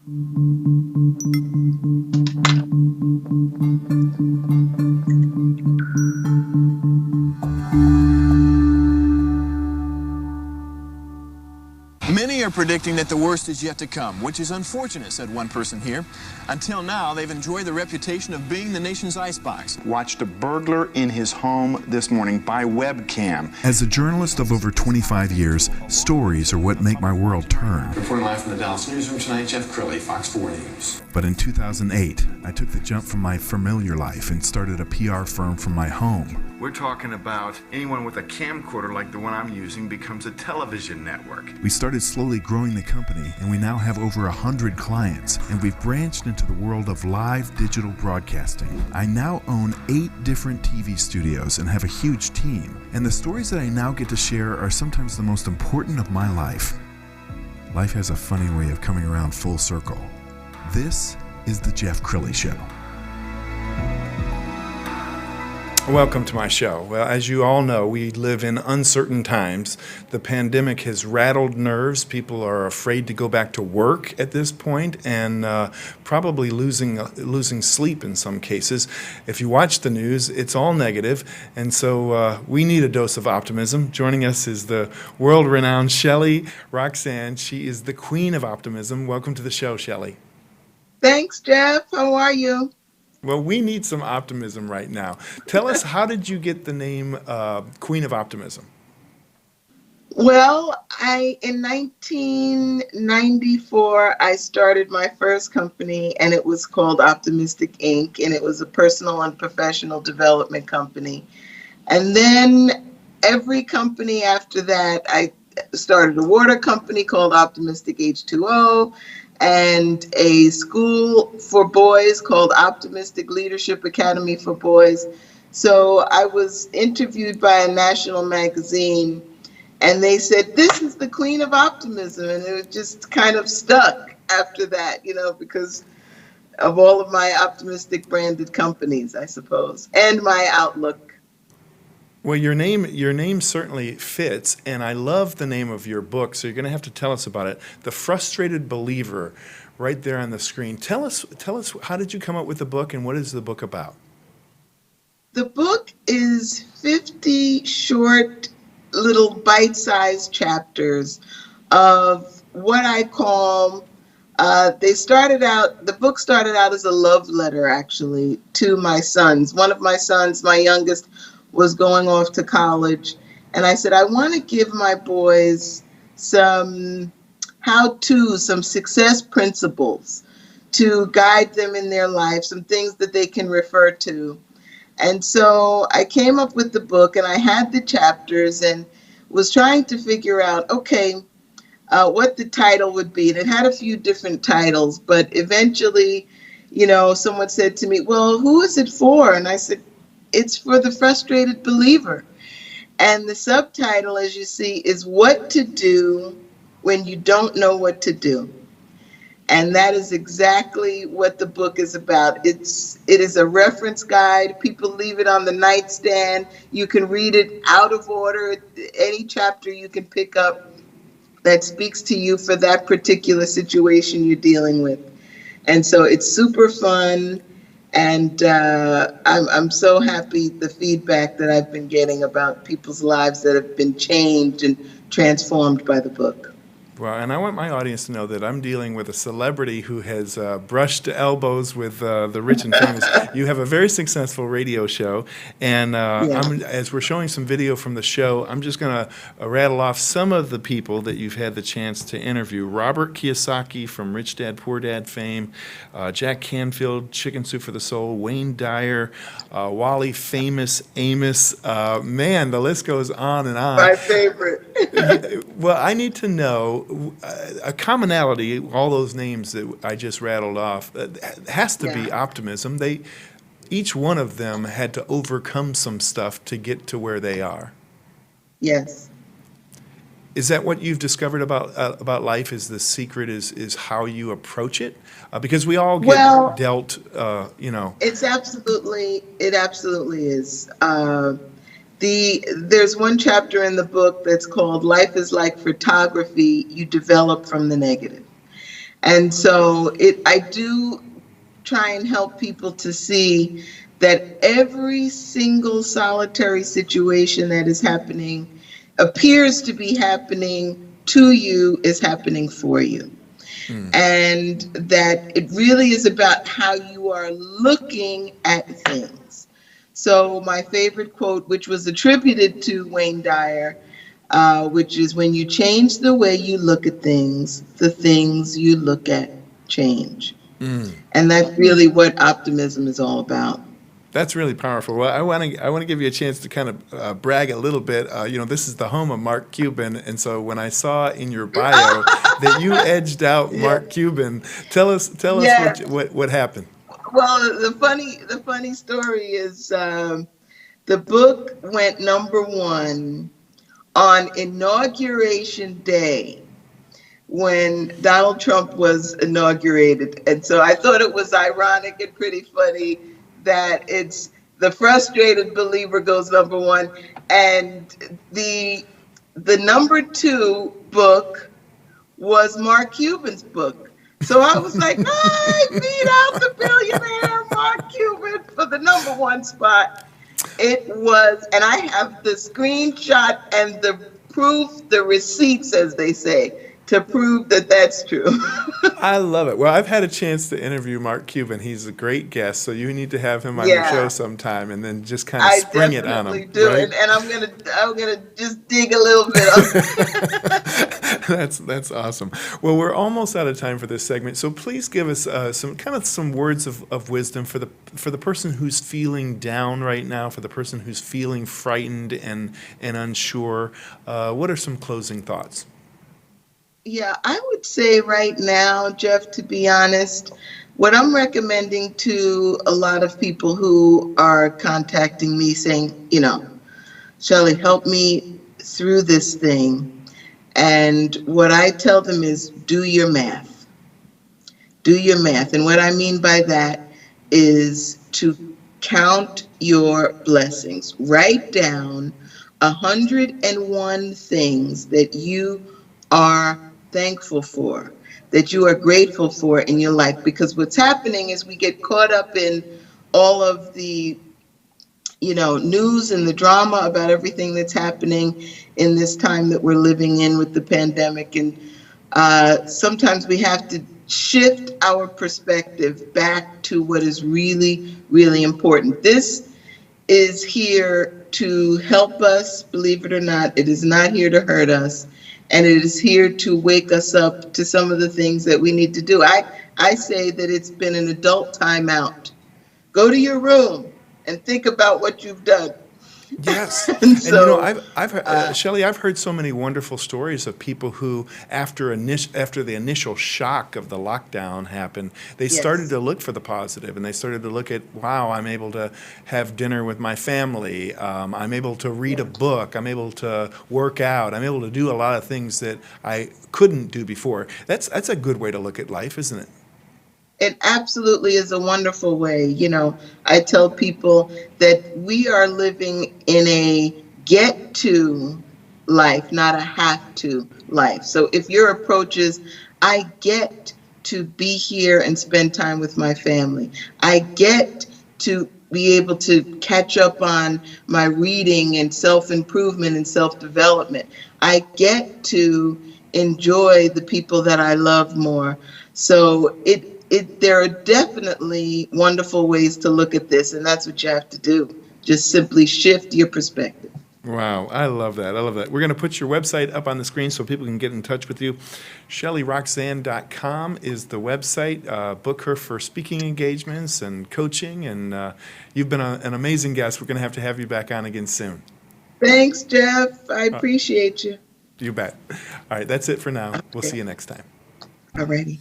Many are predicting that the worst is yet to come, which is unfortunate, said one person here. Until now, they've enjoyed the reputation of being the nation's icebox. Watched a burglar in his home this morning by webcam. As a journalist of over 25 years, stories are what make my world turn. Reporting live from the Dallas newsroom tonight, Jeff Crilley, Fox 4 News. But in 2008, I took the jump from my familiar life and started a PR firm from my home. We're talking about anyone with a camcorder like the one I'm using becomes a television network. We started slowly growing the company, and we now have over 100 clients, and we've branched into the world of live digital broadcasting. I now own 8 different TV studios and have a huge team, and the stories that I now get to share are sometimes the most important of my life. Life has a funny way of coming around full circle. This is the Jeff Crilley Show. Welcome to my show. Well, as you all know, we live in uncertain times. The pandemic has rattled nerves. People are afraid to go back to work at this point, and probably losing sleep in some cases. If you watch the news, it's all negative, and so we need a dose of optimism. Joining us is the world-renowned Shelley Roxanne. She is the queen of optimism. Welcome to the show, Shelley. Thanks, Jeff. How are you? Well, we need some optimism right now. Tell us, how did you get the name Queen of Optimism? Well, in 1994, I started my first company, and it was called Optimistic Inc., and it was a personal and professional development company. And then every company after that, I started a water company called Optimistic H2O, and a school for boys called Optimistic Leadership Academy for Boys. So I was interviewed by a national magazine, and they said, "This is the Queen of Optimism." And it was just kind of stuck after that, because of all of my optimistic branded companies, I suppose, and my outlook. Well, your name certainly fits, and I love the name of your book, so you're going to have to tell us about it. The Frustrated Believer, right there on the screen. Tell us, how did you come up with the book, and what is the book about? The book is 50 short, little bite-sized chapters of what I call, the book started out as a love letter, actually, to my sons. One of my sons, my youngest, was going off to college, and I said, I want to give my boys some how-tos, some success principles to guide them in their life, some things that they can refer to. And so I came up with the book, and I had the chapters and was trying to figure out, what the title would be. And it had a few different titles, but eventually, someone said to me, well, who is it for? And I said, it's for the frustrated believer. And the subtitle, as you see, is What to Do When You Don't Know What to Do. And that is exactly what the book is about. It is a reference guide. People leave it on the nightstand. You can read it out of order. Any chapter you can pick up that speaks to you for that particular situation you're dealing with. And so it's super fun. And I'm so happy the feedback that I've been getting about people's lives that have been changed and transformed by the book. Well, and I want my audience to know that I'm dealing with a celebrity who has brushed elbows with the rich and famous. You have a very successful radio show, and as we're showing some video from the show, I'm just going to rattle off some of the people that you've had the chance to interview. Robert Kiyosaki from Rich Dad, Poor Dad fame, Jack Canfield, Chicken Soup for the Soul, Wayne Dyer, Wally Famous Amos. Man, the list goes on and on. My favorite. Well, I need to know a commonality, all those names that I just rattled off, has to be optimism. Each one of them had to overcome some stuff to get to where they are. Yes. Is that what you've discovered about life? Is the secret is how you approach it? Because we all get dealt, It absolutely is. There's one chapter in the book that's called Life is Like Photography, You Develop from the Negative. And so I do try and help people to see that every single solitary situation that is happening, appears to be happening to you, is happening for you. And that it really is about how you are looking at things. So my favorite quote, which was attributed to Wayne Dyer, which is, when you change the way you look at things, the things you look at change. And that's really what optimism is all about. That's really powerful. Well, I want to give you a chance to kind of brag a little bit. This is the home of Mark Cuban, and so when I saw in your bio that you edged out Mark Cuban, tell us what happened. Well, the funny story is, the book went #1 on Inauguration Day, when Donald Trump was inaugurated. And so I thought it was ironic and pretty funny that it's The Frustrated Believer goes #1, and the #2 book was Mark Cuban's book. So I was like, I beat out the billionaire Mark Cuban for the #1 spot. It was, and I have the screenshot and the proof, the receipts, as they say, to prove that that's true. I love it. Well, I've had a chance to interview Mark Cuban. He's a great guest, so you need to have him on your show sometime, and then just kind of spring it on him. I definitely do, right? and I'm gonna just dig a little bit. That's awesome. Well, we're almost out of time for this segment, so please give us some words of wisdom for the person who's feeling down right now, for the person who's feeling frightened and unsure. What are some closing thoughts? Yeah, I would say right now, Jeff, to be honest, what I'm recommending to a lot of people who are contacting me saying, Shelley, help me through this thing. And what I tell them is, do your math. Do your math. And what I mean by that is to count your blessings. Write down 101 things that you are thankful for, that you are grateful for in your life. Because what's happening is we get caught up in all of the, news and the drama about everything that's happening in this time that we're living in with the pandemic. And sometimes we have to shift our perspective back to what is really, really important. This is here to help us, believe it or not. It is not here to hurt us. And it is here to wake us up to some of the things that we need to do. I say that it's been an adult timeout. Go to your room and think about what you've done. Yes. And so, I've Shelley, I've heard so many wonderful stories of people who, after the initial shock of the lockdown happened, they started to look for the positive, and they started to look at, wow, I'm able to have dinner with my family. I'm able to read a book. I'm able to work out. I'm able to do a lot of things that I couldn't do before. That's a good way to look at life, isn't it? It absolutely is a wonderful way. I tell people that we are living in a get to life, not a have to life. So if your approach is, I get to be here and spend time with my family, I get to be able to catch up on my reading and self-improvement and self-development, I get to enjoy the people that I love more. So there are definitely wonderful ways to look at this, and that's what you have to do. Just simply shift your perspective. Wow, I love that. We're going to put your website up on the screen so people can get in touch with you. ShelleyRoxanne.com is the website. Book her for speaking engagements and coaching, and you've been an amazing guest. We're going to have you back on again soon. Thanks, Jeff. I appreciate you. You bet. All right, that's it for now. Okay. We'll see you next time. All righty.